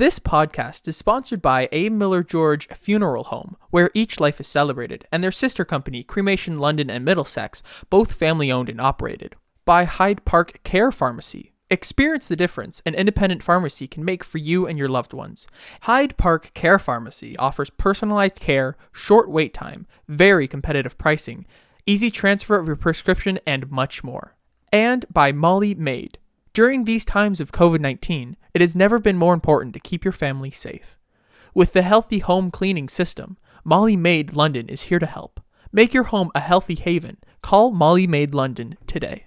This podcast is sponsored by A. Miller George Funeral Home, where each life is celebrated, and their sister company, Cremation London and Middlesex, both family-owned and operated. By Hyde Park Care Pharmacy. Experience the difference an independent pharmacy can make for you and your loved ones. Hyde Park Care Pharmacy offers personalized care, short wait time, very competitive pricing, easy transfer of your prescription, and much more. And by Molly Maid. During these times of COVID-19, it has never been more important to keep your family safe. With the Healthy Home Cleaning System, Molly Maid London is here to help. Make your home a healthy haven. Call Molly Maid London today.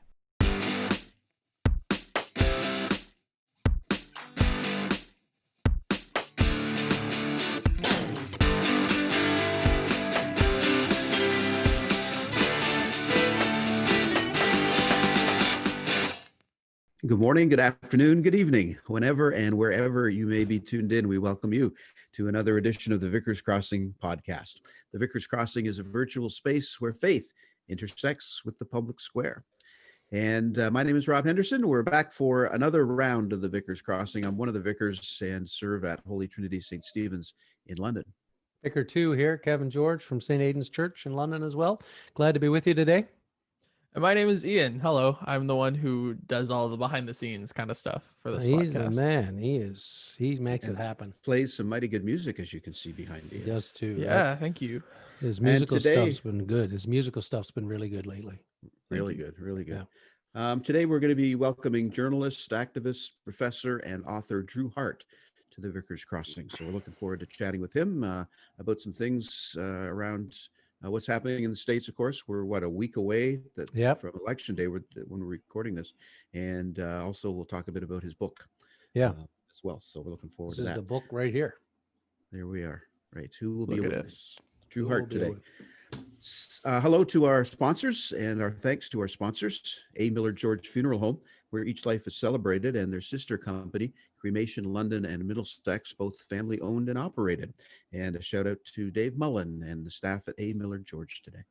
Good morning, good afternoon, good evening, whenever and wherever you may be tuned in. We welcome you to another edition of the Vicars Crossing podcast. The Vicars Crossing is a virtual space where faith intersects with the public square. And my name is Rob Henderson. We're back for another round of the Vicars Crossing. I'm one of the vicars and serve at Holy Trinity St. Stephen's in London. Vicar 2 here, Kevin George from St. Aidan's Church in London as well. Glad to be with you today. And my name is Ian. Hello. I'm the one who does all the behind the scenes kind of stuff for this podcast. He's the man. He makes it happen. Plays some mighty good music, as you can see behind you. He does too. Yeah, right? thank you. His musical stuff's been good. His musical stuff's been really good lately. Really good. Yeah. Today we're going to be welcoming journalist, activist, professor, and author Drew Hart to the Vicars Crossing. So we're looking forward to chatting with him about some things around what's happening in the States. Of course, we're a week away from Election Day when we're recording this. And also we'll talk a bit about his book as well. So we're looking forward to that. This is the book right here. There we are. Right. Who will be with us? Drew Hart today. Hello to our sponsors and our thanks to our sponsors, A. Miller George Funeral Home, where each life is celebrated, and their sister company, Cremation London and Middlesex, both family owned and operated. And a shout out to Dave Mullen and the staff at A. Miller George today.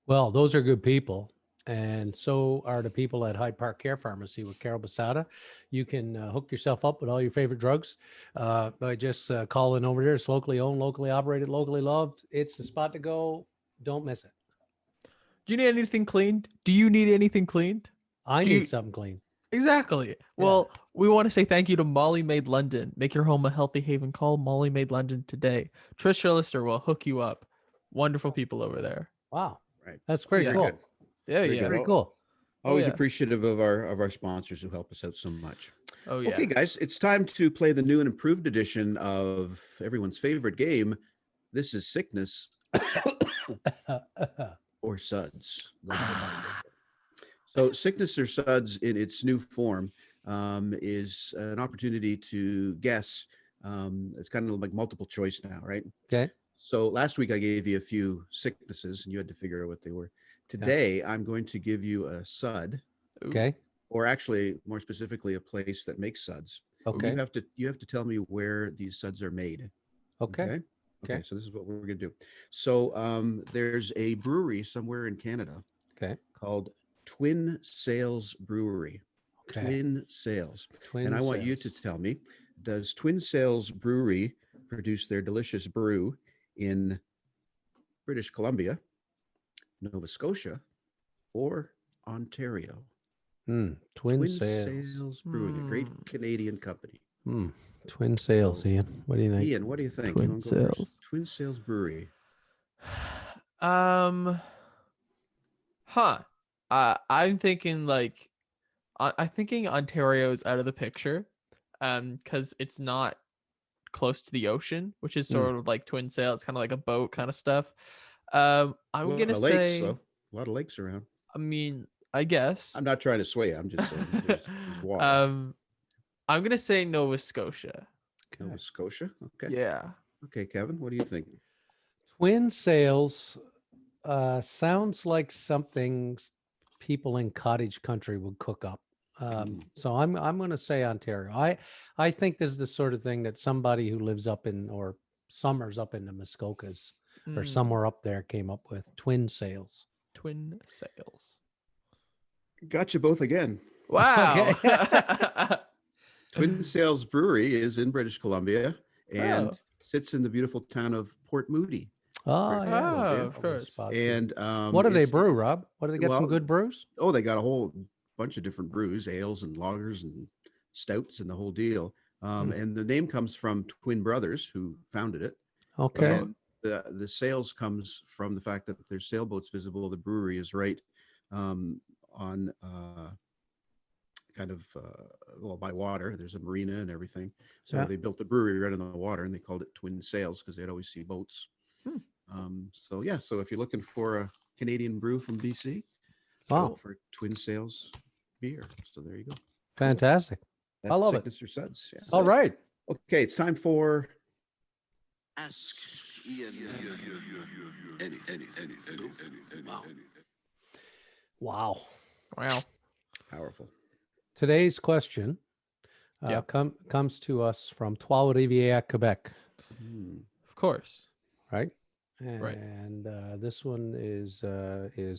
Well, those are good people. And so are the people at Hyde Park Care Pharmacy with Carol Basada. You can hook yourself up with all your favorite drugs by just calling over there. It's locally owned, locally operated, locally loved. It's the spot to go. Don't miss it. Do you need anything cleaned? Do you need anything cleaned? I need something clean. Exactly. Yeah. Well, we want to say thank you to Molly Maid London. Make your home a healthy haven. Call Molly Maid London today. Trisha Lister will hook you up. Wonderful people over there. Wow. Right. That's pretty cool. Good. Yeah. Pretty cool. Always appreciative of our sponsors who help us out so much. Oh yeah. Okay, guys, it's time to play the new and improved edition of everyone's favorite game. This is Sickness or Suds. So Sickness or Suds in its new form is an opportunity to guess. It's kind of like multiple choice now, right? Okay. So last week I gave you a few sicknesses and you had to figure out what they were. Today, I'm going to give you a sud. Okay. Or actually, more specifically, a place that makes suds. Okay. You have to tell me where these suds are made. Okay. So this is what we're going to do. So there's a brewery somewhere in Canada. Okay. Called Twin Sails Brewery. Okay. Twin Sails. And I want you to tell me, does Twin Sails Brewery produce their delicious brew in British Columbia, Nova Scotia, or Ontario? Twin Sails Brewing, a great Canadian company. Twin Sails, Ian. What do you think? Ian, what do you think? Twin Sails. Twin Sails Brewery. I'm thinking I'm thinking Ontario's out of the picture, because it's not close to the ocean, which is sort of like Twin Sail. It's kind of like a boat kind of stuff. I'm gonna say a lot of lakes around. I mean, I guess I'm not trying to sway you. I'm just saying there's water. I'm gonna say Nova Scotia. Okay. Nova Scotia. Okay. Yeah. Okay, Kevin, what do you think? Twin Sails sounds like something people in cottage country would cook up. So I'm going to say Ontario. I think this is the sort of thing that somebody who lives up in or summers up in the Muskokas or somewhere up there came up with. Twin Sails. Twin Sails. Got you both again. Wow. Twin Sails Brewery is in British Columbia and Oh. sits in the beautiful town of Port Moody. Oh, yeah. Oh, that's of a course. spot. And What do they it's- brew, Rob? What do they get? Some well, good brews? Oh, they got a whole bunch of different brews, ales and lagers and stouts and the whole deal. And the name comes from twin brothers who founded it. Okay. And the sails comes from the fact that there's sailboats visible. The brewery is right on kind of well, by water. There's a marina and everything. So Yeah. they built the brewery right on the water, and they called it Twin Sails because they'd always see boats. So yeah, so if you're looking for a Canadian brew from BC, Wow. look for Twin Sails beer. So there you go. Fantastic. That's I love it. Signature Suds. Yeah. All right. Okay, it's time for Ask Ian anything. Wow. Wow. powerful. Today's question Yeah. comes to us from Trois-Rivières, Quebec, Of course. right? Right. And this one is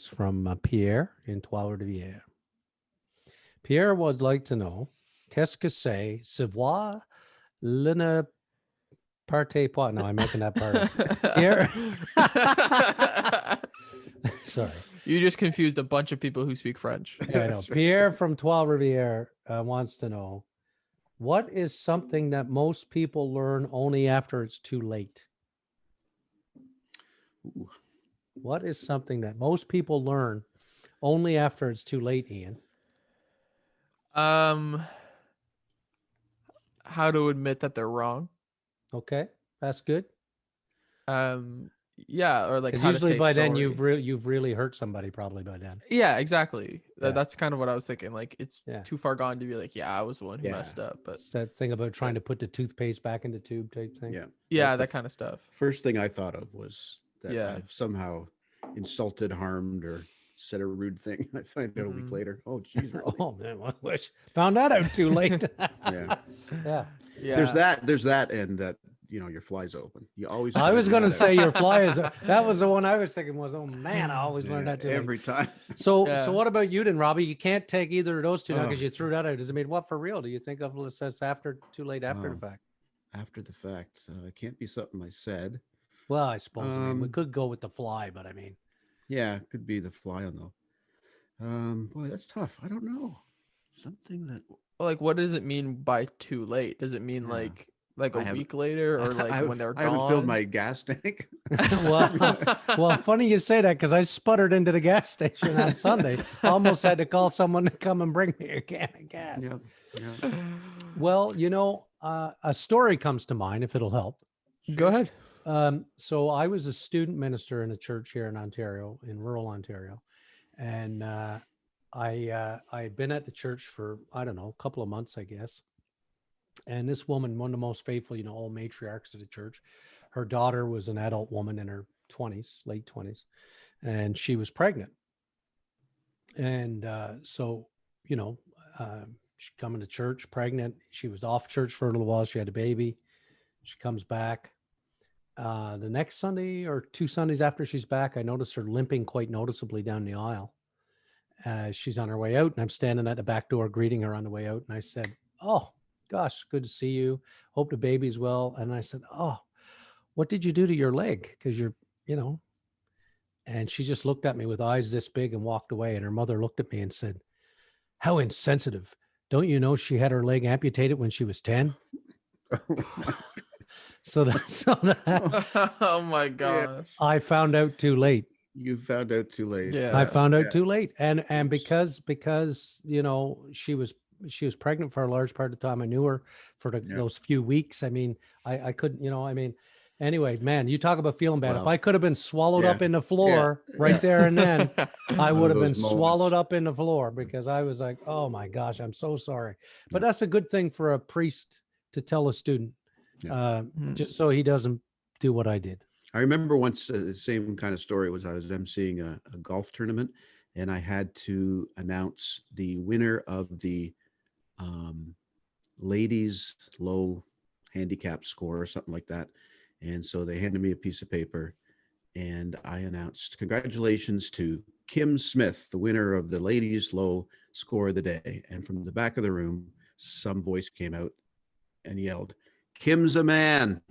from Pierre in Trois-Rivières. Pierre would like to know, qu'est-ce que c'est savoir ne partez pas? No, I'm making that part. Pierre. Sorry. You just confused a bunch of people who speak French. Yeah, I know. Pierre from Trois-Rivières wants to know, what is something that most people learn only after it's too late? Ooh. What is something that most people learn only after it's too late, Ian? How to admit that they're wrong. Okay, that's good. Yeah, or like Because how to usually say by then sorry. you've really hurt somebody probably by then. Yeah, exactly. Yeah. That's kind of what I was thinking. Like it's Yeah. too far gone to be like, yeah, I was the one who Yeah. messed up. But It's that thing about trying to put the toothpaste back in the tube type thing. Yeah. yeah, That's the that kind of stuff. First thing I thought of was that Yeah. I've somehow insulted, harmed, or said a rude thing. I find out a week later. Oh, geez, really? Oh man, I wish found that out too late. Yeah. Yeah. Yeah. There's that, and that your fly's open. You always. I was find going to that say out. your fly is. That was the one I was thinking was. Oh man, I always learned that too late. every time. So Yeah. what about you then, Robbie? You can't take either of those two now because Oh. you threw that out. Does it mean what for real? Do you think of it as after too late after the Oh. fact? After the fact, it can't be something I said. Well, I suppose I mean, we Um, could go with the fly, but I mean, Yeah, it could be the fly on though. Boy, that's tough. I don't know. Something that Well, like, what does it mean by too late? Does it mean Yeah. like I a haven't- week later or like when they're I gone? haven't filled my gas tank. well, funny you say that because I sputtered into the gas station on Sunday. Almost had to call someone to come and bring me a can of gas. Yeah. Well, a story comes to mind if it'll help. Go ahead. So I was a student minister in a church here in Ontario, in rural Ontario, and I had been at the church for I don't know a couple of months, I guess. And this woman, one of the most faithful, all matriarchs of the church, her daughter was an adult woman in her 20s, late 20s, and she was pregnant. And so she coming to church pregnant. She was off church for a little while. She had a baby. She comes back. The next Sunday or 2 Sundays after she's back, I noticed her limping quite noticeably down the aisle. She's on her way out, and I'm standing at the back door greeting her on the way out. And I said, "Oh, gosh, good to see you. Hope the baby's well." And I said, "Oh, what did you do to your leg? Because you're. And she just looked at me with eyes this big and walked away. And her mother looked at me and said, "How insensitive. Don't you know she had her leg amputated when she was 10? So Oh my gosh. I found out too late. You found out too late. Yeah. I found out Yeah. too late. And Oops. because she was pregnant for a large part of the time. I knew her for Yeah. those few weeks. I mean, I couldn't, anyway, man, you talk about feeling bad. If Well, I could have been swallowed yeah, up in the floor yeah. right there and then, I One would of have been those moments. swallowed up in the floor because I was like, oh my gosh, I'm so sorry. But that's a good thing for a priest to tell a student, just so he doesn't do what I did. I remember once the same kind of story was I was emceeing a golf tournament, and I had to announce the winner of the ladies low handicap score or something like that. And so they handed me a piece of paper, and I announced, "Congratulations to Kim Smith, the winner of the ladies low score of the day." And from the back of the room, some voice came out and yelled, "Kim's a man."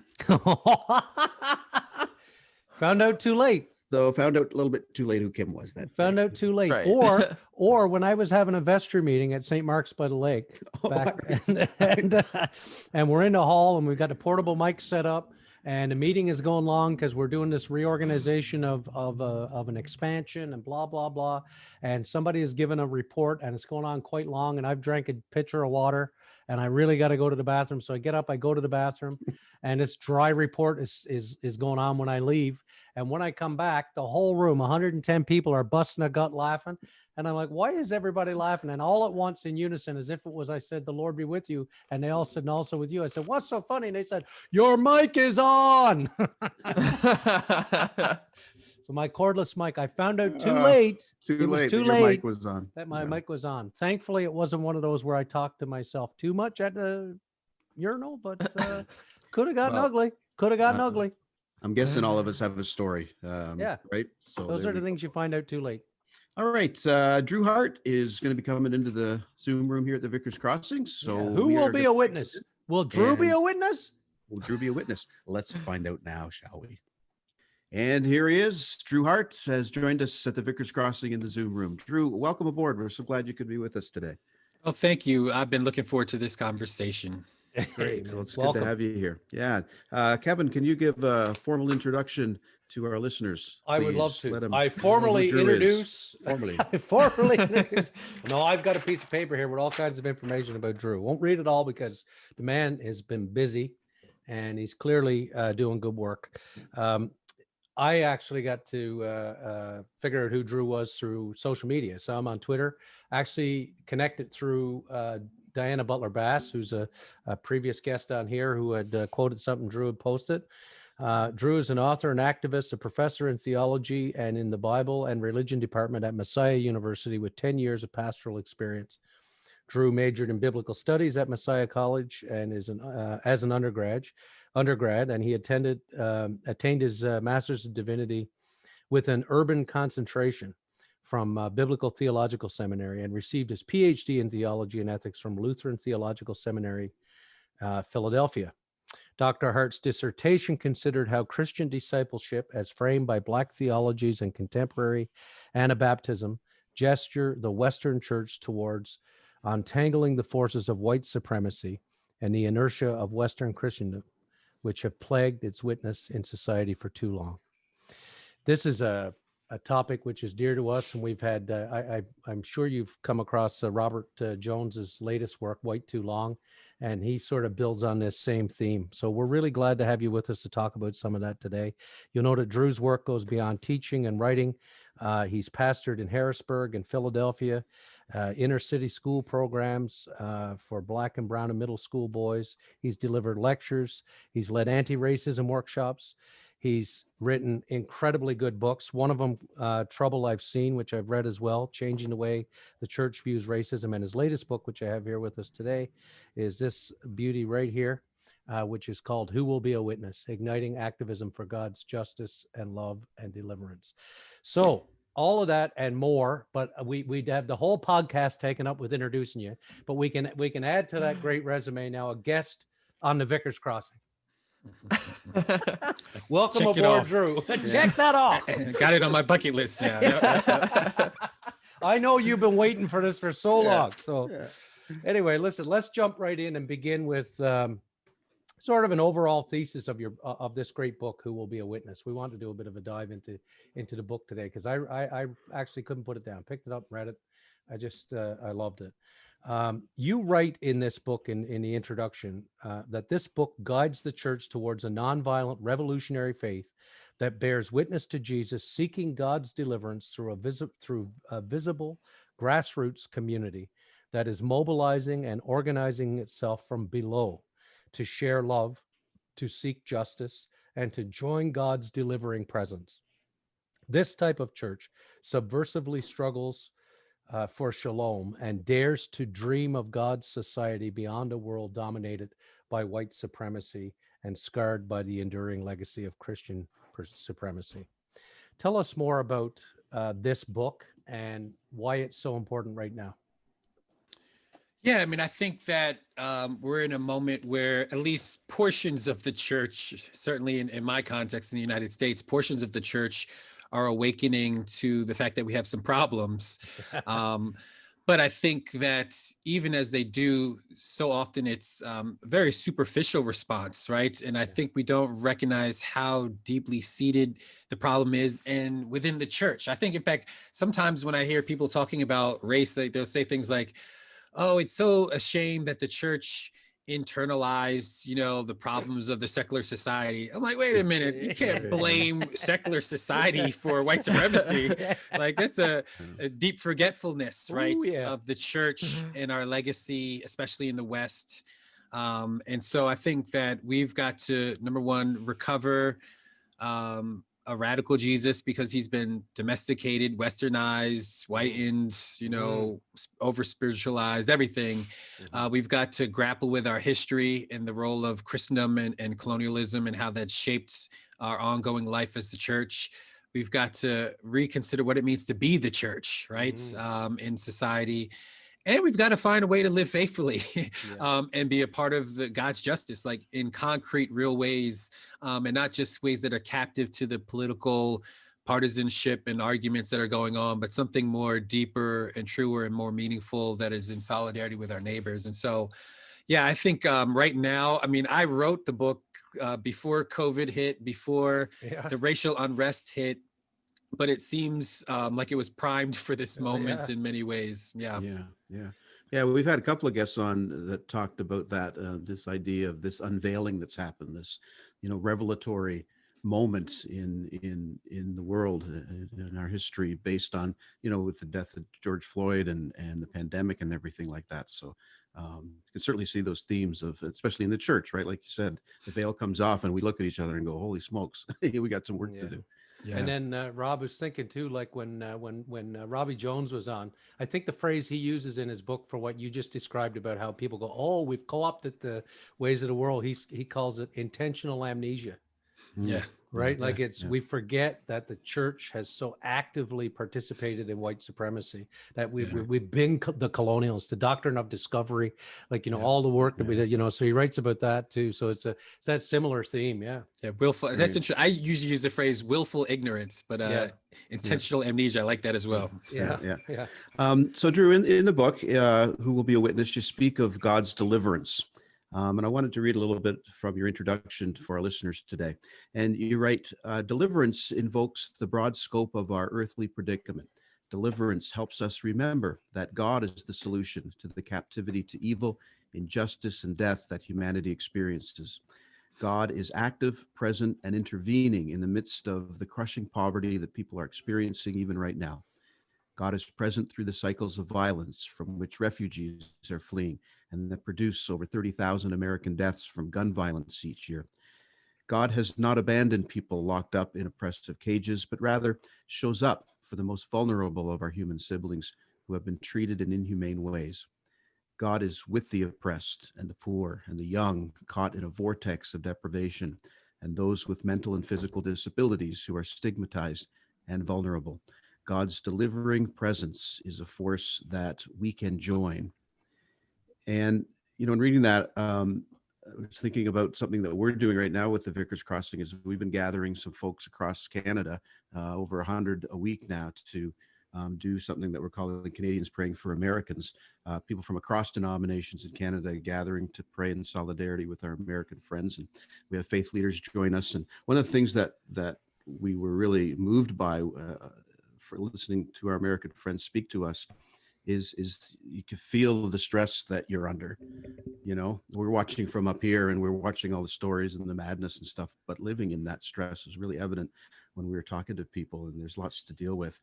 Found out too late. So found out a little bit too late who Kim was that Found day. out too late. Right. Or when I was having a vestry meeting at St. Mark's by the Lake back, and we're in the hall and we've got the portable mic set up and the meeting is going long because we're doing this reorganization of an expansion and blah, blah, blah. And somebody has given a report and it's going on quite long and I've drank a pitcher of water and I really got to go to the bathroom. So I get up, I go to the bathroom and this dry report is going on when I leave. And when I come back, the whole room, 110 people are busting a gut laughing. And I'm like, why is everybody laughing? And all at once in unison, as if it was, I said, the Lord be with you. And they all said, and also with you. I said, what's so funny? And they said, your mic is on. So my cordless mic, I found out too late. Too late. Too Your late mic was on. that my mic was on. Thankfully, it wasn't one of those where I talked to myself too much at the urinal, but could have gotten ugly. Could have gotten ugly. I'm guessing all of us have a story. Yeah. Right. So Those are the things you find out too late. All right. Drew Hart is going to be coming into the Zoom room here at the Vicars Crossing. So Yeah. Who will be a witness? Will Drew be a witness? Will Drew be a witness? Let's find out now, shall we? And here he is. Drew Hart has joined us at the Vicars Crossing in the Zoom room. Drew, welcome aboard. We're so glad you could be with us today. Oh, thank you. I've been looking forward to this conversation. Great. So it's Welcome. good to have you here. Yeah. Kevin, can you give a formal introduction to our listeners? I would love Please let to. 'em I know formally who Drew is. introduce. Formally. I formally introduce. No, I've got a piece of paper here with all kinds of information about Drew. Won't read it all because the man has been busy and he's clearly doing good work. I actually got to figure out who Drew was through social media. So I'm on Twitter, actually connected through Diana Butler Bass, who's a previous guest on here who had quoted something Drew had posted. Drew is an author, an activist, a professor in theology and in the Bible and religion department at Messiah University with 10 years of pastoral experience. Drew majored in biblical studies at Messiah College and is as an undergrad, and he attained his Master's of Divinity with an urban concentration from Biblical Theological Seminary and received his PhD in theology and ethics from Lutheran Theological Seminary, Philadelphia. Dr. Hart's dissertation considered how Christian discipleship, as framed by Black theologies and contemporary Anabaptism, gesture the Western Church towards untangling the forces of white supremacy and the inertia of Western Christendom, which have plagued its witness in society for too long. This is a topic which is dear to us, and we've had, I'm sure you've come across Robert Jones's latest work, White Too Long, and he sort of builds on this same theme. So we're really glad to have you with us to talk about some of that today. You'll know that Drew's work goes beyond teaching and writing. He's pastored in Harrisburg and Philadelphia, inner city school programs for Black and brown and middle school boys. He's delivered lectures. He's led anti-racism workshops. He's written incredibly good books. One of them, Trouble I've Seen, which I've read as well, Changing the Way the Church Views Racism. And his latest book, which I have here with us today, is this beauty right here, which is called Who Will Be a Witness? Igniting Activism for God's Justice and Love and Deliverance. So all of that and more, but we'd have the whole podcast taken up with introducing you, but we can add to that great resume now a guest on the Vicars Crossing. Welcome Check it aboard, off. Drew. Check that off. Got it on my bucket list now. I know you've been waiting for this for so Yeah. long. So anyway, listen, let's jump right in and begin with sort of an overall thesis of this great book, Who Will Be a Witness. We want to do a bit of a dive into the book today because I actually couldn't put it down. Picked it up, read it. I loved it. You write in this book, in the introduction, that this book guides the church towards a nonviolent revolutionary faith that bears witness to Jesus, seeking God's deliverance through a visible grassroots community that is mobilizing and organizing itself from below to share love, to seek justice, and to join God's delivering presence. This type of church subversively struggles for shalom and dares to dream of God's society beyond a world dominated by white supremacy and scarred by the enduring legacy of Christian supremacy. Tell us more about this book and why it's so important right now. Yeah, I mean, I think that we're in a moment where at least portions of the church, certainly in my context in the United States, portions of the church are awakening to the fact that we have some problems. But I think that even as they do, so often it's a very superficial response, right? And I think we don't recognize how deeply seated the problem is and within the church. I think, in fact, sometimes when I hear people talking about race, they'll say things like, oh, it's so a shame that the church internalized, the problems of the secular society. I'm like, wait a minute, you can't blame secular society for white supremacy. Like that's a deep forgetfulness, right, of the church and our legacy, especially in the West. And so I think that we've got to, number one, recover a radical Jesus because he's been domesticated, westernized, whitened, over spiritualized, everything. We've got to grapple with our history and the role of Christendom and colonialism and how that shaped our ongoing life as the church. We've got to reconsider what it means to be the church, right, in society. And we've got to find a way to live faithfully and be a part of God's justice, like in concrete, real ways, and not just ways that are captive to the political partisanship and arguments that are going on, but something more deeper and truer and more meaningful that is in solidarity with our neighbors. And so, yeah, I think right now, I mean, I wrote the book before COVID hit, before the racial unrest hit, but it seems like it was primed for this moment in many ways. Yeah. We've had a couple of guests on that talked about that, this idea of this unveiling that's happened, this, revelatory moment in the world, in our history, based on, with the death of George Floyd and the pandemic and everything like that. So you can certainly see those themes of, especially in the church, right? Like you said, the veil comes off and we look at each other and go, holy smokes, we got some work to do. Yeah. And then Rob was thinking too, like when Robbie Jones was on, I think the phrase he uses in his book for what you just described about how people go, oh, we've co-opted the ways of the world. He calls it intentional amnesia. Yeah. Right. Like we forget that the church has so actively participated in white supremacy, that we've been the colonials, the doctrine of discovery, like, all the work that we did, so he writes about that too. So it's that similar theme. Yeah. Willful. That's interesting. I usually use the phrase willful ignorance, but intentional amnesia. I like that as well. Yeah. So Drew, in the book, Who Will Be a Witness, you speak of God's deliverance. And I wanted to read a little bit from your introduction for our listeners today. And you write, deliverance invokes the broad scope of our earthly predicament. Deliverance helps us remember that God is the solution to the captivity to evil, injustice, and death that humanity experiences. God is active, present, and intervening in the midst of the crushing poverty that people are experiencing even right now. God is present through the cycles of violence from which refugees are fleeing and that produce over 30,000 American deaths from gun violence each year. God has not abandoned people locked up in oppressive cages, but rather shows up for the most vulnerable of our human siblings who have been treated in inhumane ways. God is with the oppressed and the poor and the young caught in a vortex of deprivation, and those with mental and physical disabilities who are stigmatized and vulnerable. God's delivering presence is a force that we can join. And, in reading that, I was thinking about something that we're doing right now with the Vicars Crossing. Is we've been gathering some folks across Canada, over 100 a week now, to do something that we're calling Canadians Praying for Americans. People from across denominations in Canada gathering to pray in solidarity with our American friends. And we have faith leaders join us. And one of the things that we were really moved by for listening to our American friends speak to us is you can feel the stress that you're under. We're watching from up here and we're watching all the stories and the madness and stuff, but living in that stress is really evident when we were talking to people, and there's lots to deal with.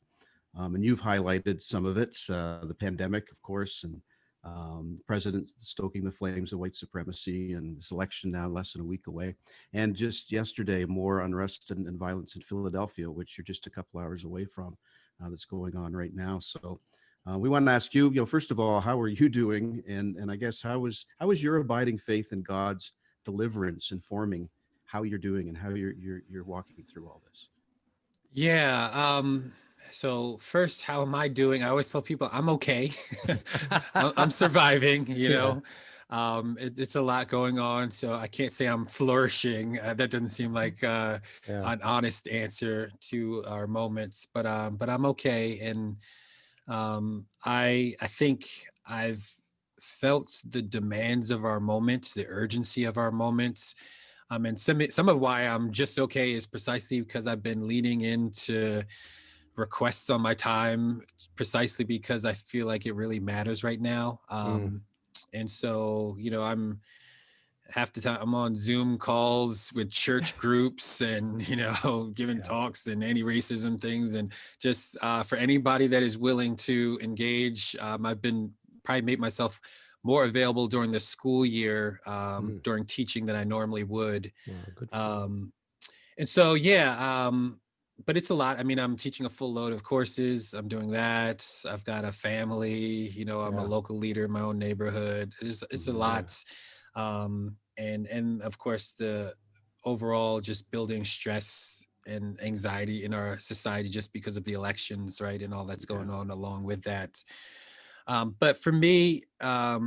And you've highlighted some of it, the pandemic, of course, and president stoking the flames of white supremacy, and this election now less than a week away. And just yesterday, more unrest and violence in Philadelphia, which you're just a couple hours away from, that's going on right now. So we want to ask you, first of all, how are you doing? And I guess how is your abiding faith in God's deliverance informing how you're doing and how you're walking through all this? Yeah. So first, how am I doing? I always tell people I'm okay. I'm surviving, you know. It's a lot going on, so I can't say I'm flourishing. That doesn't seem like an honest answer to our moments, but I'm okay. And I think I've felt the demands of our moment, the urgency of our moments. And some of why I'm just okay is precisely because I've been leaning into requests on my time, precisely because I feel like it really matters right now. And so, you know, I'm half the time I'm on Zoom calls with church groups and, you know, giving talks and anti-racism things. And just for anybody that is willing to engage, I've been probably made myself more available during the school year, during teaching than I normally would. And so, but it's a lot. I mean, I'm teaching a full load of courses. I'm doing that. I've got a family, you know, I'm a local leader in my own neighborhood. It's a lot. And of course, the overall just building stress and anxiety in our society just because of the elections, right? And all that's going on along with that. But for me, I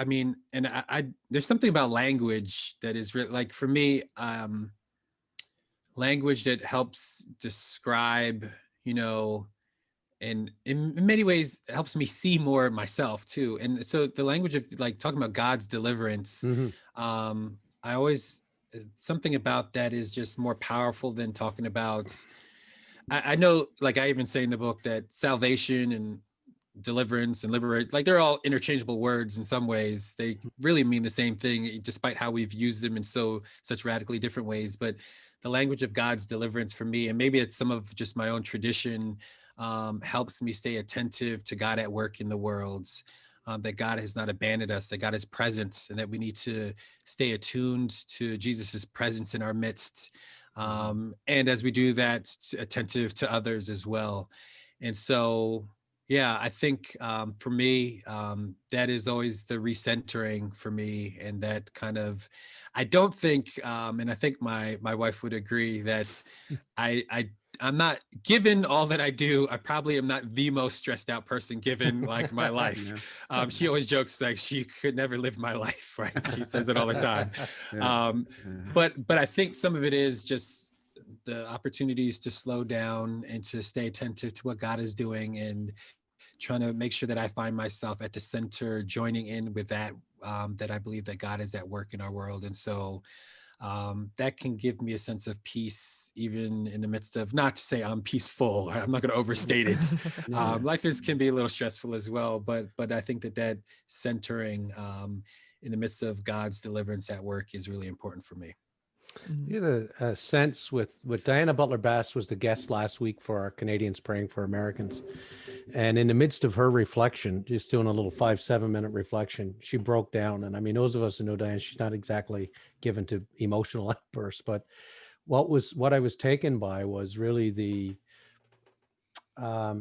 mean, and I there's something about language that is like, for me, language that helps describe, you know, and in many ways helps me see more of myself too. And so the language of like talking about God's deliverance, I always, something about that is just more powerful than talking about, I know, like I even say in the book that salvation and deliverance and liberate, like they're all interchangeable words in some ways. They really mean the same thing, despite how we've used them in such radically different ways. But the language of God's deliverance for me, and maybe it's some of just my own tradition, helps me stay attentive to God at work in the world, that God has not abandoned us, that God is present, and that we need to stay attuned to Jesus's presence in our midst. And as we do that, attentive to others as well. And so, yeah, I think for me, that is always the recentering for me. And that kind of, I don't think, and I think my wife would agree that I'm not, given all that I do, I probably am not the most stressed out person given like my life. She always jokes like she could never live my life, right? She says it all the time. But I think some of it is just the opportunities to slow down and to stay attentive to what God is doing, and trying to make sure that I find myself at the center, joining in with that, that I believe that God is at work in our world. And so that can give me a sense of peace, even in the midst of, not to say I'm peaceful, I'm not going to overstate it. Life can be a little stressful as well, but I think that centering in the midst of God's deliverance at work is really important for me. You had a sense with Diana Butler Bass was the guest last week for our Canadians Praying for Americans. And in the midst of her reflection, just doing a little 5-7 minute reflection, she broke down. And I mean, those of us who know Diana, she's not exactly given to emotional outbursts, but what I was taken by was really the, I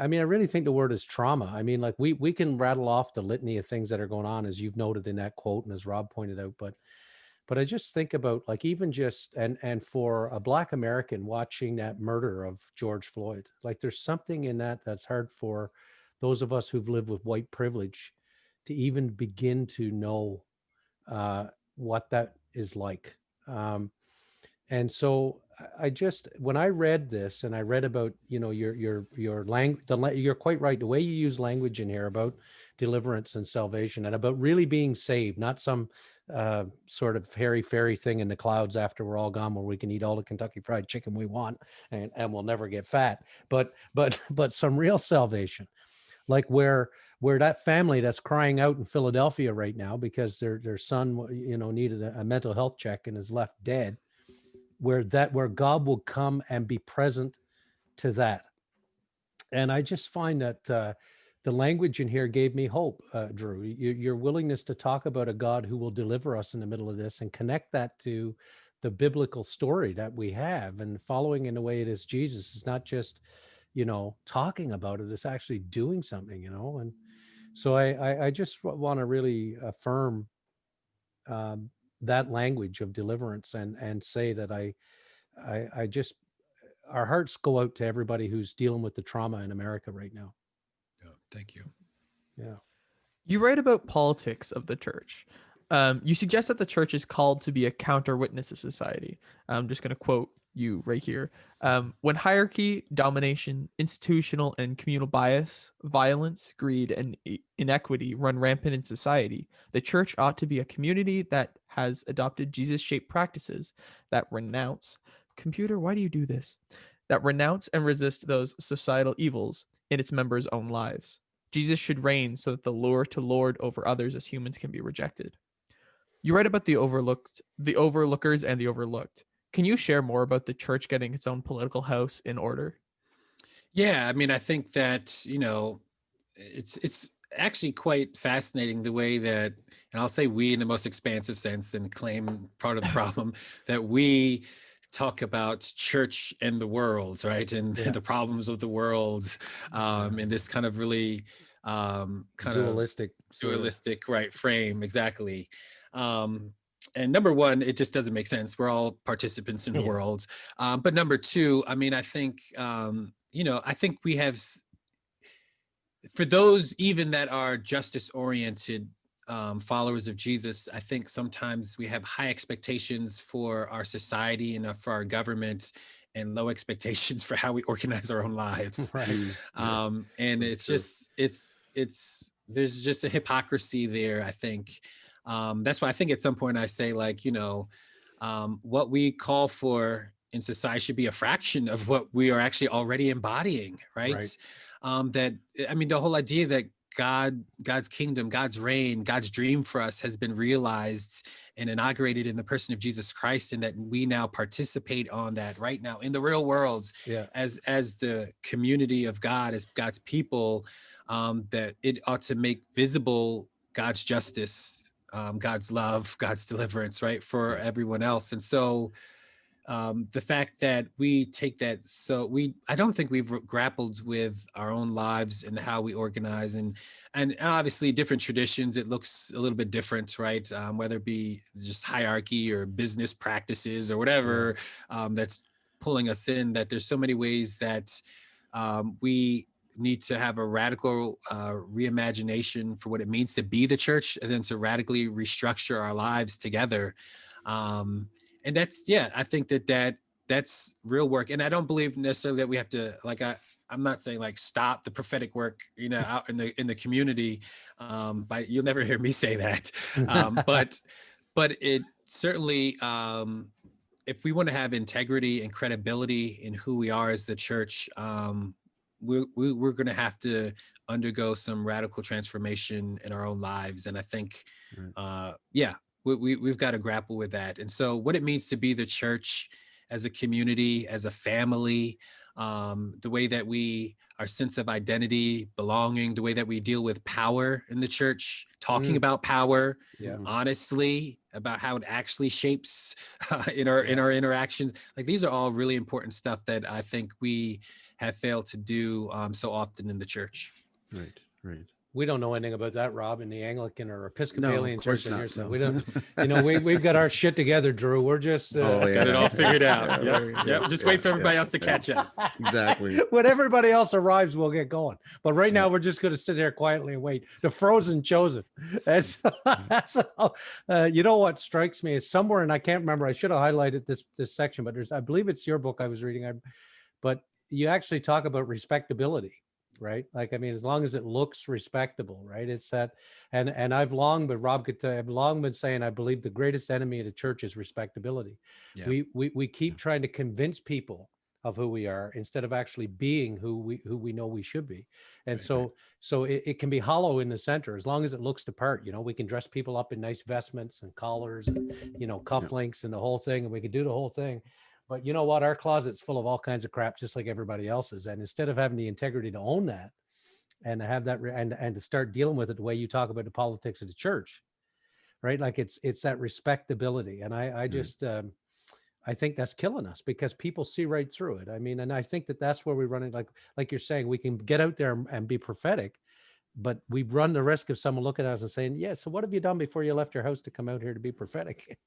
mean, I really think the word is trauma. I mean, like we can rattle off the litany of things that are going on, as you've noted in that quote, and as Rob pointed out, but I just think about, like, even just, and for a Black American watching that murder of George Floyd, like there's something in that that's hard for those of us who've lived with white privilege to even begin to know what that is like. And so I just, when I read this and I read about, you know, your language, you're quite right. The way you use language in here about deliverance and salvation and about really being saved, not some sort of hairy fairy thing in the clouds after we're all gone where we can eat all the Kentucky Fried Chicken we want and we'll never get fat, but some real salvation, like where that family that's crying out in Philadelphia right now because their son, you know, needed a mental health check and is left dead, where God will come and be present to that. And I just find that the language in here gave me hope, Drew. Your willingness to talk about a God who will deliver us in the middle of this and connect that to the biblical story that we have, and following in the way it is Jesus is not just, you know, talking about it, it's actually doing something, you know. And so I just want to really affirm that language of deliverance and say that our hearts go out to everybody who's dealing with the trauma in America right now. Yeah, thank you. Yeah. You write about politics of the church. You suggest that the church is called to be a counter witness to society. I'm just going to quote you right here. When hierarchy, domination, institutional and communal bias, violence, greed, and inequity run rampant in society, the church ought to be a community that has adopted Jesus-shaped practices that renounce. Computer, why do you do this? That renounce and resist those societal evils in its members' own lives. Jesus should reign so that the lure to lord over others as humans can be rejected. You write about the overlooked, the overlookers, and the overlooked. Can you share more about the church getting its own political house in order? Yeah, I mean, I think that, it's actually quite fascinating the way that, and I'll say we in the most expansive sense and claim part of the problem, that we talk about church and the world, right? And the problems of the world, in this kind of really Dualistic, right, frame, exactly. And number one, it just doesn't make sense. We're all participants in the world. But number two, I mean, I think, I think we have, for those even that are justice oriented followers of Jesus, I think sometimes we have high expectations for our society and for our government, and low expectations for how we organize our own lives. Right. And it's just, there's just a hypocrisy there, I think. That's why I think at some point I say, like, what we call for in society should be a fraction of what we are actually already embodying, right? That, I mean, the whole idea that God's kingdom, God's reign, God's dream for us has been realized and inaugurated in the person of Jesus Christ, and that we now participate on that right now in the real world, as the community of God, as God's people, that it ought to make visible God's justice, God's love, God's deliverance, right, for everyone else. And so the fact that we take that, I don't think we've grappled with our own lives and how we organize, and obviously different traditions, it looks a little bit different, right? Whether it be just hierarchy or business practices or whatever, that's pulling us in, that there's so many ways that we need to have a radical reimagination for what it means to be the church, and then to radically restructure our lives together. And that's, I think that's real work. And I don't believe necessarily that we have to, like, I'm not saying like stop the prophetic work, out in the community. But you'll never hear me say that. But it certainly, if we want to have integrity and credibility in who we are as the church, we're going to have to undergo some radical transformation in our own lives. And I think, we've got to grapple with that. And so what it means to be the church as a community, as a family, the way that our sense of identity, belonging, the way that we deal with power in the church, talking about power, honestly, about how it actually shapes in our interactions. Like, these are all really important stuff that I think we have failed to do so often in the church. Right. We don't know anything about that, Rob, in the Anglican or Episcopalian church in here. So no. we don't, we've got our shit together, Drew. We're just got it all figured out. Just wait for everybody else to catch up. Exactly. When everybody else arrives, we'll get going. But right now, we're just going to sit here quietly and wait. The frozen chosen. That's you know what strikes me is somewhere, and I can't remember. I should have highlighted this section, but I believe it's your book I was reading. But you actually talk about respectability. Right. Like, I mean, as long as it looks respectable, right. It's that. And I've long been saying, I believe the greatest enemy of the church is respectability. Yeah. We keep trying to convince people of who we are instead of actually being who we know we should be. And so it can be hollow in the center as long as it looks the part. We can dress people up in nice vestments and collars and, cufflinks and the whole thing. And we can do the whole thing. But you know what? Our closet's full of all kinds of crap, just like everybody else's. And instead of having the integrity to own that and to have that and to start dealing with it the way you talk about the politics of the church, right? Like it's that respectability. And I just, I think that's killing us because people see right through it. I mean, and I think that's where we run it. Like you're saying, we can get out there and be prophetic, but we run the risk of someone looking at us and saying, yeah, so what have you done before you left your house to come out here to be prophetic?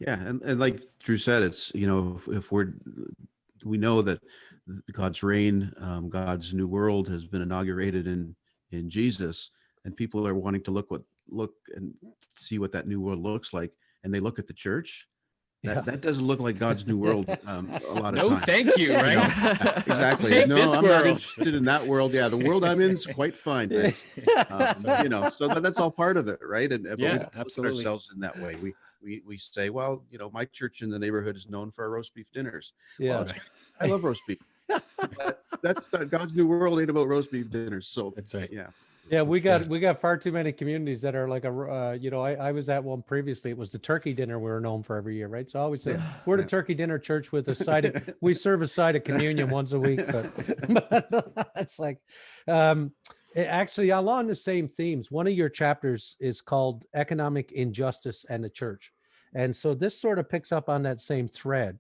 Yeah. And like Drew said, it's, if we're we know that God's reign, God's new world has been inaugurated in Jesus, and people are wanting to look and see what that new world looks like, and they look at the church. That doesn't look like God's new world a lot of No, times. thank you, right? Exactly. Take No, this I'm world. not interested in that world. Yeah, the world I'm in is quite fine. Thanks. So that's all part of it, right? And but we don't look at absolutely. ourselves in that way. We say, well, my church in the neighborhood is known for our roast beef dinners. Yeah. Well, I love roast beef. That's God's new world ain't about roast beef dinners. So That's right. Yeah. Yeah, we got far too many communities that are like I was at one previously. It was the turkey dinner we were known for every year, right? So I always say we're the turkey dinner church with a side of, we serve a side of communion once a week, but it's like actually along the same themes. One of your chapters is called Economic Injustice and the Church. And so this sort of picks up on that same thread.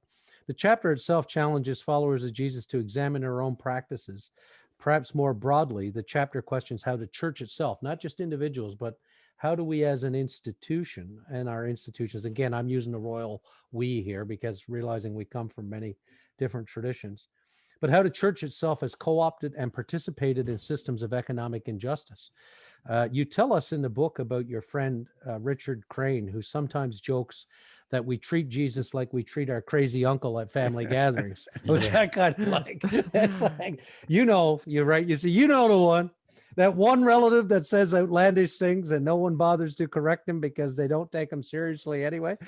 The chapter itself challenges followers of Jesus to examine their own practices. Perhaps more broadly, the chapter questions how the church itself, not just individuals, but how do we as an institution and our institutions, again, I'm using the royal we here because realizing we come from many different traditions, but how the church itself has co-opted and participated in systems of economic injustice. You tell us in the book about your friend, Richard Crane, who sometimes jokes that we treat Jesus like we treat our crazy uncle at family gatherings, which I kind of like. It's like, you're right. You see, the one, that one relative that says outlandish things and no one bothers to correct him because they don't take him seriously anyway.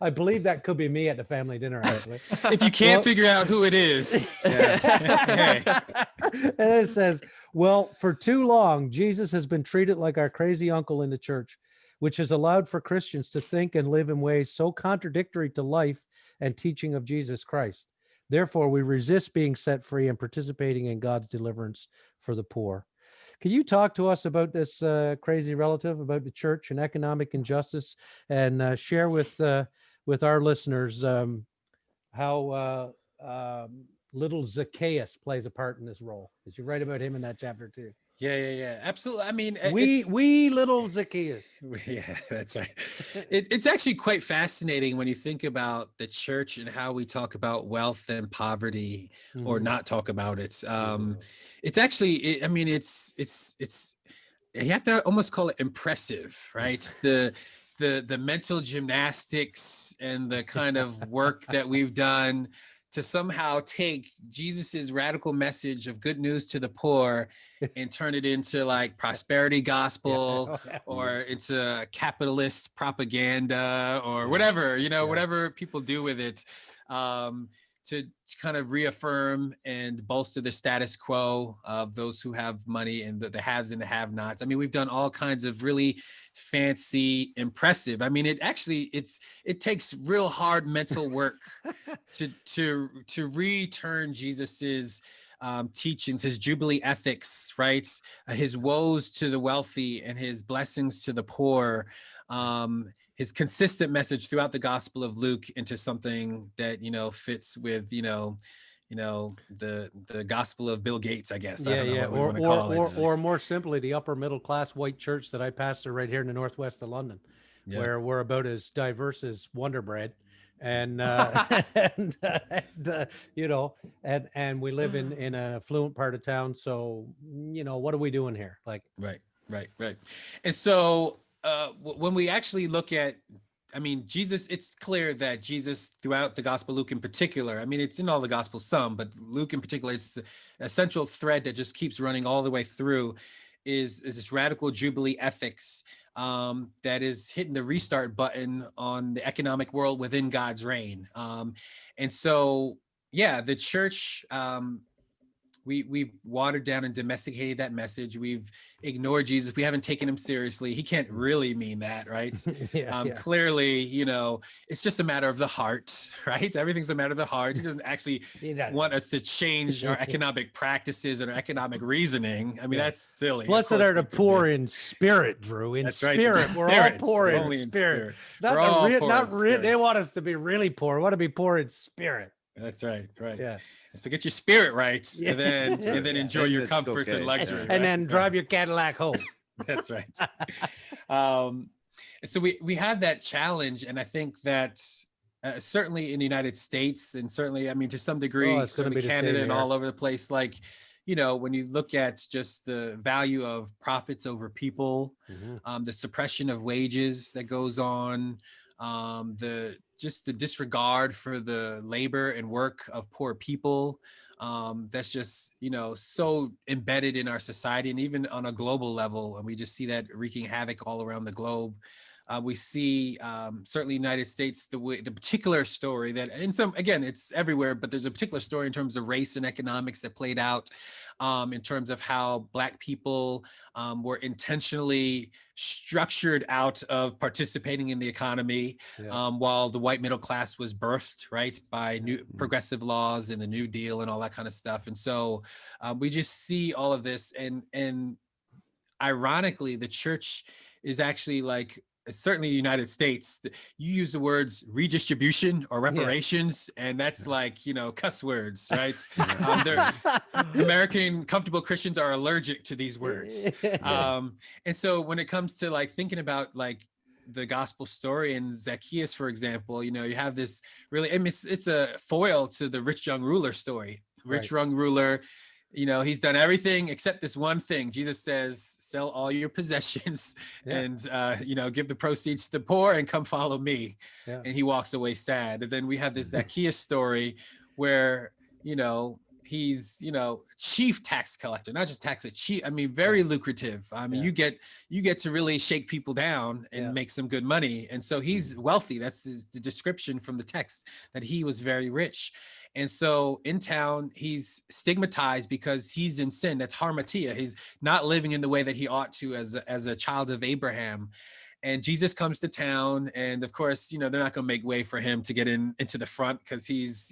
I believe that could be me at the family dinner, actually. If you can't figure out who it is. And it says, well, for too long, Jesus has been treated like our crazy uncle in the church, which has allowed for Christians to think and live in ways so contradictory to life and teaching of Jesus Christ. Therefore, we resist being set free and participating in God's deliverance for the poor. Can you talk to us about this crazy relative, about the church and economic injustice, and share with our listeners how little Zacchaeus plays a part in this role? Because you write about him in that chapter too. Yeah. Absolutely. I mean, we little Zacchaeus. Yeah, that's right. It's actually quite fascinating when you think about the church and how we talk about wealth and poverty, or not talk about it. It's actually, it's you have to almost call it impressive, right? The mental gymnastics and the kind of work that we've done to somehow take Jesus's radical message of good news to the poor and turn it into like prosperity gospel or into capitalist propaganda or whatever, whatever people do with it, to kind of reaffirm and bolster the status quo of those who have money and the haves and the have-nots. I mean, we've done all kinds of really fancy, impressive. I mean, it takes real hard mental work to return Jesus's teachings, his Jubilee ethics, right? His woes to the wealthy and his blessings to the poor, his consistent message throughout the Gospel of Luke into something that, fits with, the Gospel of Bill Gates, I guess. I don't know what we want to call it. Or more simply, the upper middle class white church that I pastor right here in the northwest of London, where we're about as diverse as Wonder Bread. And and we live in an affluent part of town. So, what are we doing here? Like, right. And so when we actually look at, Jesus, it's clear that Jesus throughout the Gospel, Luke in particular, it's in all the Gospels some, but Luke in particular is a central thread that just keeps running all the way through, is this radical Jubilee ethics that is hitting the restart button on the economic world within God's reign. And so, the church, we've watered down and domesticated that message. We've ignored Jesus. We haven't taken him seriously. He can't really mean that, right? Clearly, it's just a matter of the heart, right? Everything's a matter of the heart. He doesn't actually want us to change our economic practices and our economic reasoning. That's silly. Blessed are the poor in spirit, Drew. In spirit. Right. We're all poor in spirit. They want us to be really poor. We want to be poor in spirit. That's right. Yeah. So get your spirit right, and then enjoy your comforts and luxury, right? And then drive your Cadillac home. That's right. So we have that challenge, and I think that certainly in the United States, and certainly, I mean, to some degree, it's gonna certainly be the same Canada and here. all over the place. Like, when you look at just the value of profits over people, the suppression of wages that goes on, the disregard for the labor and work of poor people, that's just so embedded in our society, and even on a global level, and we just see that wreaking havoc all around the globe. We see certainly United States, the particular story that, in some, again, it's everywhere, but there's a particular story in terms of race and economics that played out in terms of how Black people were intentionally structured out of participating in the economy, while the white middle class was birthed, right, by new progressive laws and the New Deal and all that kind of stuff. And so we just see all of this, and ironically, the church is actually, like, certainly the United States, you use the words redistribution or reparations, and that's like, cuss words, right? American comfortable Christians are allergic to these words. And so when it comes to, like, thinking about, like, the gospel story in Zacchaeus, for example, you have this really, I mean, it's a foil to the rich young ruler story. Rich young ruler, he's done everything except this one thing. Jesus says, sell all your possessions and, give the proceeds to the poor and come follow me. And he walks away sad. And then we have this Zacchaeus story where, he's, chief tax collector, not just very lucrative. I mean, you get to really shake people down and make some good money. And so he's wealthy. That's the description from the text, that he was very rich. And so in town, he's stigmatized because he's in sin. That's harmatia. He's not living in the way that he ought to as a child of Abraham. And Jesus comes to town, and of course, they're not going to make way for him to get into the front, because he's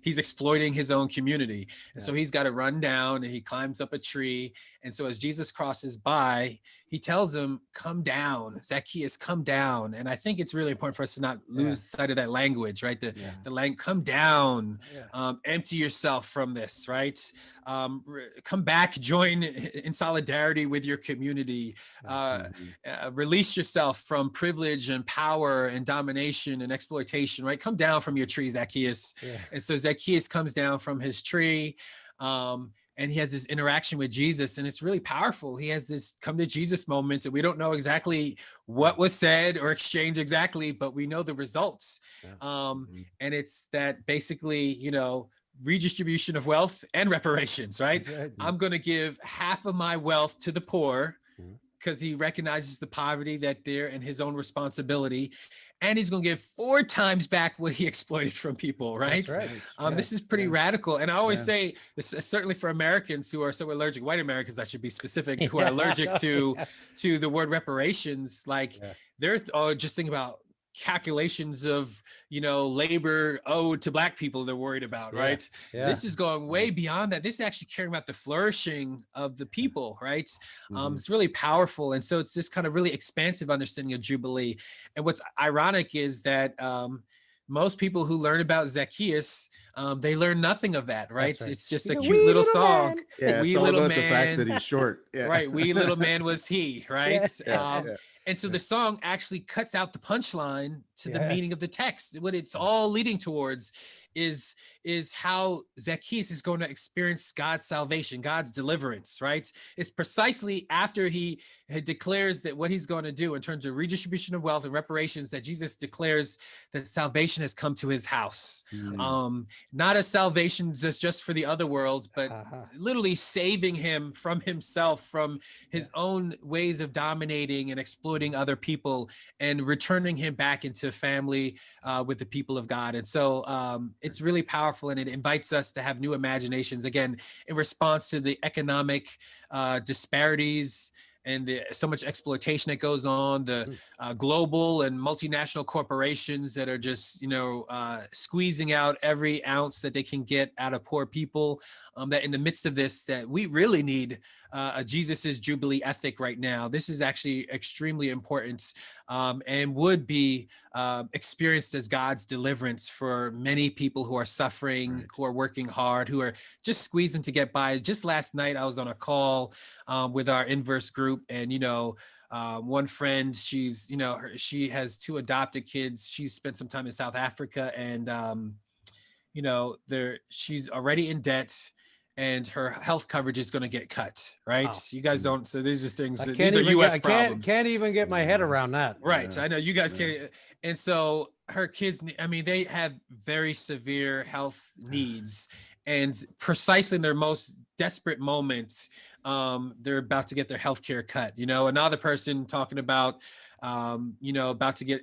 exploiting his own community. And so he's got to run down, and he climbs up a tree. And so as Jesus crosses by, he tells him, come down, Zacchaeus, come down. And I think it's really important for us to not lose sight of that language, right? The language, come down, empty yourself from this, right? Come back, join in solidarity with your community, release yourself from privilege and power and domination and exploitation, right? Come down from your tree, Zacchaeus. And so Zacchaeus comes down from his tree, and he has this interaction with Jesus, and it's really powerful. He has this come to Jesus moment, and we don't know exactly what was said or exchanged exactly, but we know the results. And it's that basically, redistribution of wealth and reparations, right? I'm going to give half of my wealth to the poor, because he recognizes the poverty that they're in, his own responsibility. And he's going to give 4 times back what he exploited from people, right? This is pretty radical. And I always say, this, certainly for Americans who are so allergic, white Americans, I should be specific, who are allergic to the word reparations, like they're just thinking about calculations of labor owed to Black people they're worried about, right? This is going way beyond that. This is actually caring about the flourishing of the people, right? It's really powerful. And so it's this kind of really expansive understanding of Jubilee. And what's ironic is that most people who learn about Zacchaeus, they learn nothing of that, right? It's just a cute little song. Wee little man. The fact that he's short. Right. Wee little man was he, right? And so the song actually cuts out the punchline to the meaning of the text. What it's all leading towards is how Zacchaeus is going to experience God's salvation, God's deliverance, right? It's precisely after he declares that what he's going to do in terms of redistribution of wealth and reparations, that Jesus declares that salvation has come to his house. Not a salvation that's just for the other world, but literally saving him from himself, from his own ways of dominating and exploiting other people, and returning him back into family with the people of God. And so it's really powerful, and it invites us to have new imaginations, again, in response to the economic disparities and so much exploitation that goes on, the global and multinational corporations that are just, squeezing out every ounce that they can get out of poor people, that in the midst of this, that we really need a Jesus's Jubilee ethic right now. This is actually extremely important, and would be experienced as God's deliverance for many people who are suffering, who are working hard, who are just squeezing to get by. Just last night, I was on a call with our Inverse group, and One friend, she's, she has 2 adopted kids. She's spent some time in South Africa, and she's already in debt, and her health coverage is going to get cut. Right? Wow. You guys don't. So these are things. I These are U.S. I problems. can't even get my head around that. Right. Yeah. I know you guys can't. And so her kids, I mean, they have very severe health needs, and precisely in their most desperate moments, they're about to get their health care cut. Another person talking about, about to get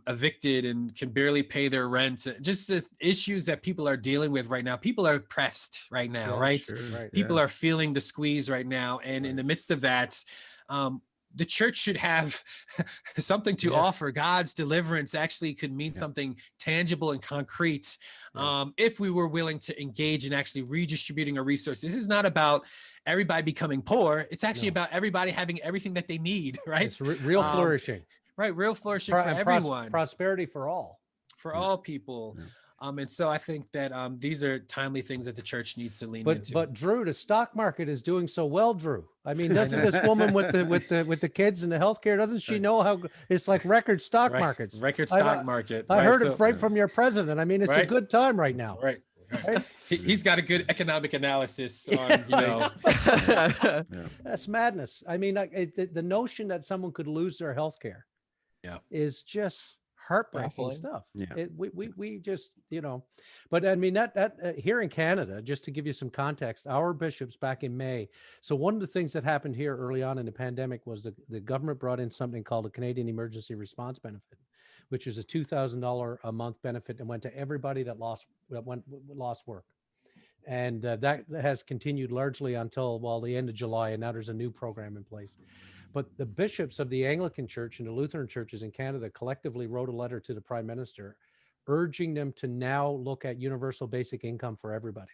evicted and can barely pay their rent. Just the issues that people are dealing with right now. People are pressed right now, Yeah, right? Sure. Right. People are feeling the squeeze right now. And in the midst of that, the church should have something to offer. God's deliverance actually could mean something tangible and concrete if we were willing to engage in actually redistributing our resources. This is not about everybody becoming poor. It's actually about everybody having everything that they need, right? It's real flourishing. Right, real flourishing for everyone. Prosperity for all. For all people. Yeah. And so I think that these are timely things that the church needs to lean into. But Drew, the stock market is doing so well, Drew. I mean, doesn't this woman with the kids and the healthcare, doesn't she know how it's like record stock markets? Record stock market. I heard it right from your president. I mean, it's a good time right now. Right. He's got a good economic analysis on, That's madness. I mean, the notion that someone could lose their healthcare is just heartbreaking stuff. Yeah. We just, but I mean, that here in Canada, just to give you some context, our bishops back in May. So one of the things that happened here early on in the pandemic was the government brought in something called a Canadian Emergency Response Benefit, which is a $2,000 a month benefit and went to everybody that lost work. And that has continued largely until, the end of July. And now there's a new program in place. But the bishops of the Anglican Church and the Lutheran churches in Canada collectively wrote a letter to the Prime Minister urging them to now look at universal basic income for everybody.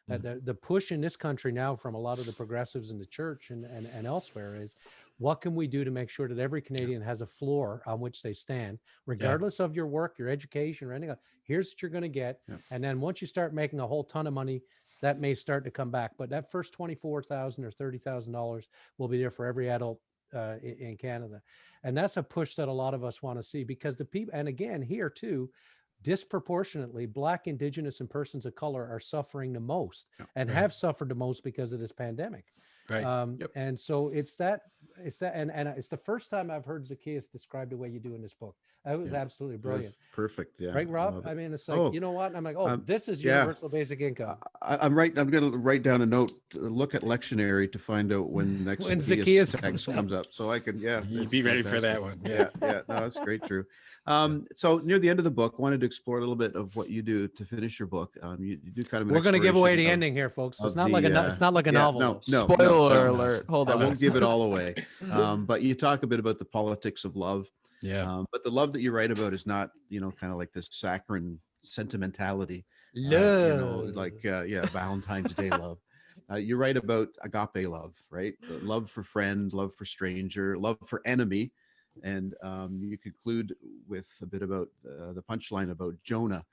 The push in this country now from a lot of the progressives in the church and elsewhere is, what can we do to make sure that every Canadian has a floor on which they stand, regardless of your work, your education, or anything else? Here's what you're going to get. Yeah. And then once you start making a whole ton of money, that may start to come back. But that first $24,000 or $30,000 will be there for every adult in Canada. And that's a push that a lot of us want to see, because the people, and again, here too, disproportionately, Black, Indigenous, and persons of color are suffering the most and have suffered the most because of this pandemic. Right. And so it's the first time I've heard Zacchaeus described the way you do in this book. That was absolutely brilliant. That's perfect. Yeah. Right, Rob? I mean, it's like, you know what? And I'm like, this is universal basic income. I'm going to write down a note, look at lectionary to find out when next Zacchaeus text comes up. So I can, you'd be ready for that one. Yeah. No, that's great, Drew. So near the end of the book, I wanted to explore a little bit of what you do to finish your book. You do kind of. We're going to give away the ending here, folks. It's not like a novel. No. Spoiler alert. Hold on. I won't give it all away. But you talk a bit about the politics of love. Yeah. But the love that you write about is not, kind of like this saccharine sentimentality. Love. Valentine's Day love. You write about agape love, right? Love for friend, love for stranger, love for enemy. And you conclude with a bit about the punchline about Jonah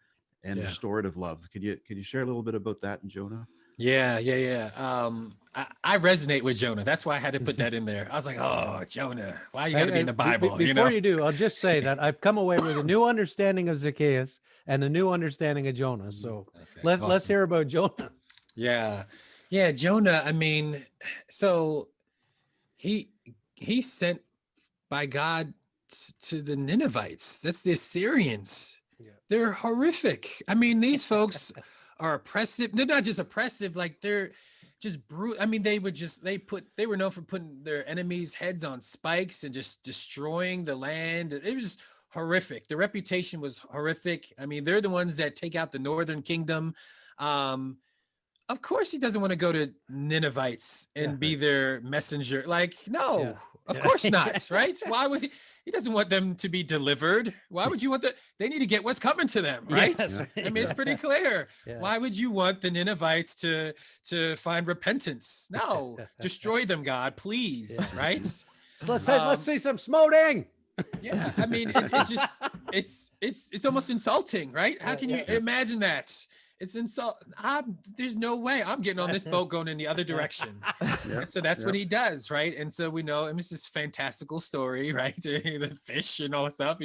and restorative love. Could you share a little bit about that in Jonah? Yeah. I resonate with Jonah. That's why I had to put that in there. I was like, oh, Jonah, why you got to be in the Bible? Before you do, I'll just say that I've come away with a new understanding of Zacchaeus and a new understanding of Jonah. So let's hear about Jonah. Yeah, Jonah. I mean, so he sent by God to the Ninevites. That's the Assyrians. Yeah. They're horrific. I mean, these folks are oppressive. They're not just oppressive, like they're just brutal. I mean, they were known for putting their enemies' heads on spikes and just destroying the land. It was just horrific. The reputation was horrific. I mean, they're the ones that take out the northern kingdom. Of course, he doesn't want to go to Ninevites and be their messenger. Like, no, of course not, right? Why would he doesn't want them to be delivered. Why would you want they need to get what's coming to them, right? Yes. I mean, it's pretty clear. Yeah. Why would you want the Ninevites to find repentance? No, destroy them, God, please, right? So let's see some smoting. Yeah, I mean, it's almost insulting, right? How can you imagine that? It's insult. There's no way I'm getting on this boat going in the other direction. And so that's what he does, right? And so we know, and it's this fantastical story, right? The fish and all that stuff.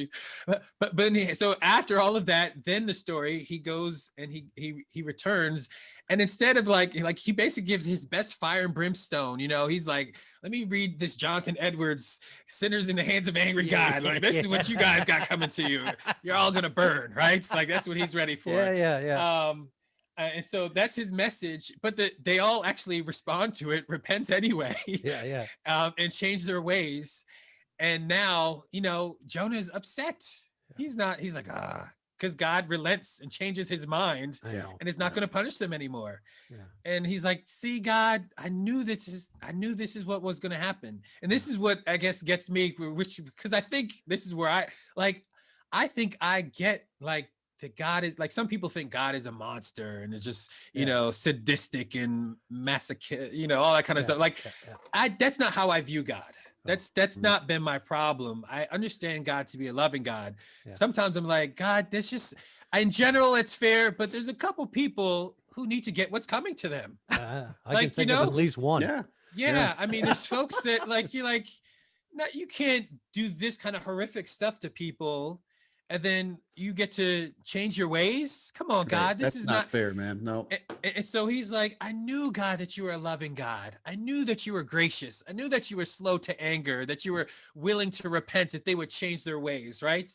So after all of that, then the story, he goes and he returns, and instead of like he basically gives his best fire and brimstone. He's like, let me read this Jonathan Edwards, "Sinners in the Hands of Angry God." Like, this is what you guys got coming to you. You're all gonna burn, right? Like, that's what he's ready for. Yeah. And so that's his message, but they all actually respond to it, repent anyway, and change their ways. And now, Jonah is upset. He's like, because God relents and changes his mind and is not going to punish them anymore. And he's like, see, God, I knew this is what was going to happen. And this is what I guess gets me, because I think this is where I think I get like, that God is like, some people think God is a monster and it's just, sadistic and masochist, all that kind of stuff. Like, that's not how I view God. That's not been my problem. I understand God to be a loving God. Sometimes I'm like, God, that's just, in general, it's fair, but there's a couple people who need to get what's coming to them. I can think of at least one. Yeah. I mean, there's folks that like, you're like, no, you can't do this kind of horrific stuff to people, and then you get to change your ways. Come on, God, this is not fair, man. No. And so he's like, I knew, God, that you were a loving God. I knew that you were gracious. I knew that you were slow to anger, that you were willing to repent if they would change their ways, right?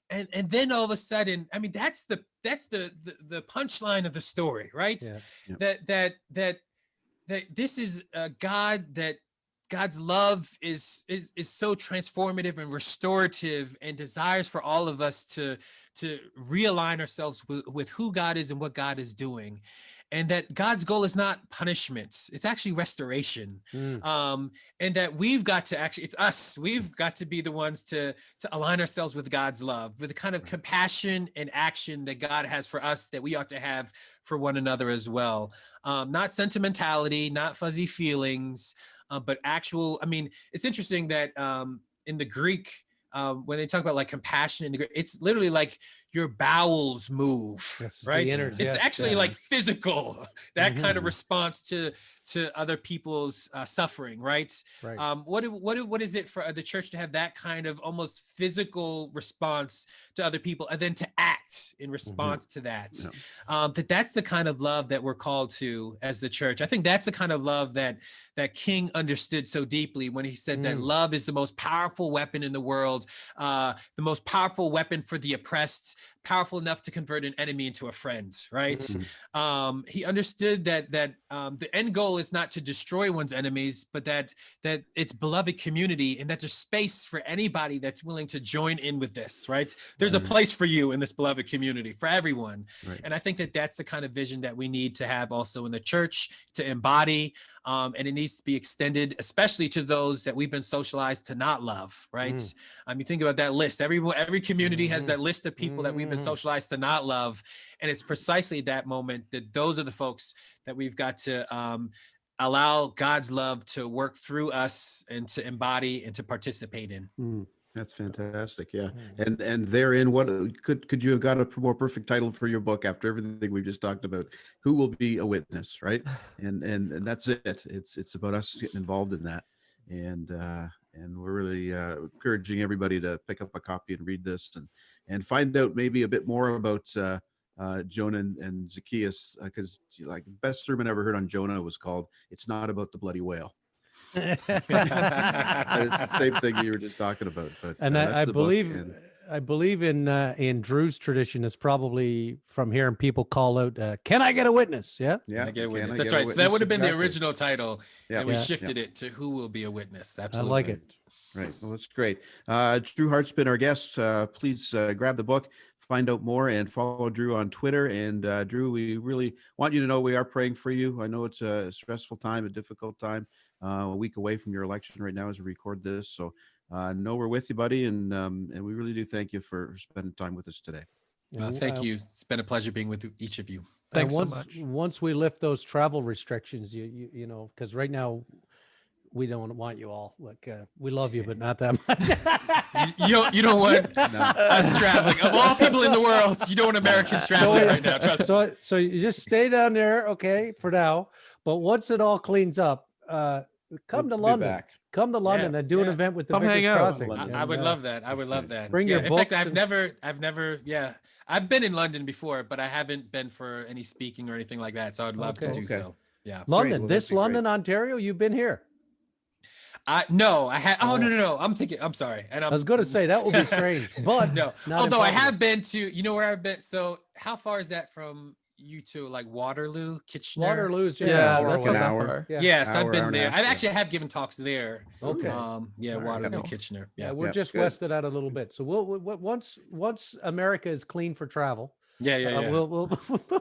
And then all of a sudden, I mean, that's the punchline of the story, right? That this is a God, that God's love is so transformative and restorative, and desires for all of us to realign ourselves with who God is and what God is doing. And that God's goal is not punishment, it's actually restoration. And that we've got to it's us, we've got to be the ones to align ourselves with God's love, with the kind of compassion and action that God has for us, that we ought to have for one another as well. Not sentimentality, not fuzzy feelings, but actual, I mean, it's interesting that in the Greek, when they talk about like compassion in the Greek, it's literally like your bowels move, right? It's actually like physical, that kind of response to other people's suffering, right? What is it for the church to have that kind of almost physical response to other people, and then to act in response to that? That's the kind of love that we're called to as the church. I think that's the kind of love that King understood so deeply when he said that love is the most powerful weapon in the world, the most powerful weapon for the oppressed, powerful enough to convert an enemy into a friend, right? He understood that the end goal is not to destroy one's enemies, but that it's beloved community, and that there's space for anybody that's willing to join in with this, right? There's a place for you in this beloved community, for everyone. And I think that that's the kind of vision that we need to have also in the church, to embody, and it needs to be extended, especially to those that we've been socialized to not love, right? I mean, think about that list. Every community has that list of people that we've been socialized to not love. And it's precisely that moment that those are the folks that we've got to allow God's love to work through us and to embody and to participate in. That's fantastic. Yeah. And therein, what could you have got a more perfect title for your book after everything we've just talked about? Who will be a witness, right? And that's it. It's about us getting involved in that. And we're really encouraging everybody to pick up a copy and read this and find out maybe a bit more about Jonah and Zacchaeus, because like the best sermon I ever heard on Jonah was called "It's Not About the Bloody Whale." It's the same thing you were just talking about. But and I believe in Drew's tradition, it's probably from hearing people call out, "Can I get a witness?" Yeah, Can I get a witness? That's right. So that would have been the original title, and we shifted it to "Who will be a witness?" Absolutely, I like it. Right. Well, that's great. Drew Hart's been our guest. Please grab the book, find out more, and follow Drew on Twitter. And Drew, we really want you to know we are praying for you. I know it's a stressful time, a difficult time, a week away from your election right now as we record this. So know we're with you, buddy. And we really do thank you for spending time with us today. Thank you. It's been a pleasure being with each of you. Thanks so much. Once we lift those travel restrictions, you know, because right now we don't want you all. Like, we love you, but not that much. You don't want us traveling. Of all people in the world, you don't want Americans traveling right now. Trust me. So you just stay down there, okay, for now. But once it all cleans up, come to London. Back. Come to London and do an event with the Come hang Vicars out. Crossing. I would love that. I would love that. Bring your in books fact, I've been in London before, but I haven't been for any speaking or anything like that. So I'd love to do so. Yeah. London, Well, this that'd be London, Ontario, you've been here. No, I had. Oh, no. I'm sorry. And I was going to say that would be strange, but no. not Although I impossible. have been to, you know where I've been. So how far is that from you to like Waterloo, Kitchener? Waterloo's just Yeah, an hour that's away. not that hour. far. Yeah, so Hour, I've been hour and a there. half, I yeah. actually have given talks there. Okay. Waterloo, cool. Kitchener. Yeah, Yeah. we're Yeah, just good. wested out a little bit. So we'll once America is clean for travel, Yeah. we'll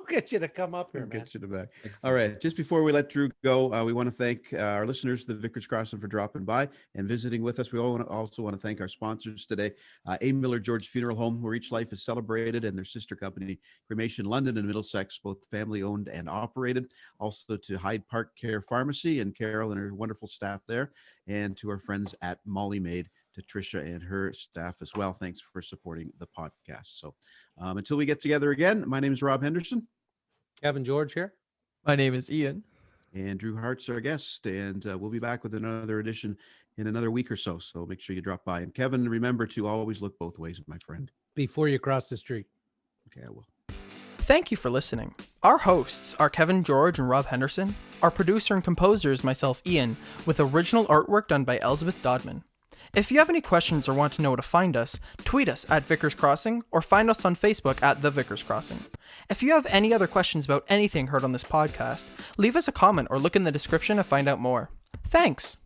get you to come up here, man. Get you to back. Excellent. All right. Just before we let Drew go, we want to thank our listeners, the Vicars Crossing, for dropping by and visiting with us. We also want to thank our sponsors today, A. Miller George Funeral Home, where each life is celebrated, and their sister company, Cremation London and Middlesex, both family owned and operated. Also to Hyde Park Care Pharmacy and Carol and her wonderful staff there, and to our friends at Molly Maid, to Tricia and her staff as well. Thanks for supporting the podcast. So until we get together again, my name is Rob Henderson. Kevin George here. My name is Ian. And Drew Hart's our guest, and we'll be back with another edition in another week or so. So make sure you drop by. And Kevin, remember to always look both ways, my friend. Before you cross the street. Okay, I will. Thank you for listening. Our hosts are Kevin George and Rob Henderson. Our producer and composer is myself, Ian, with original artwork done by Elizabeth Dodman. If you have any questions or want to know where to find us, tweet us at Vicars Crossing or find us on Facebook at The Vicars Crossing. If you have any other questions about anything heard on this podcast, leave us a comment or look in the description to find out more. Thanks!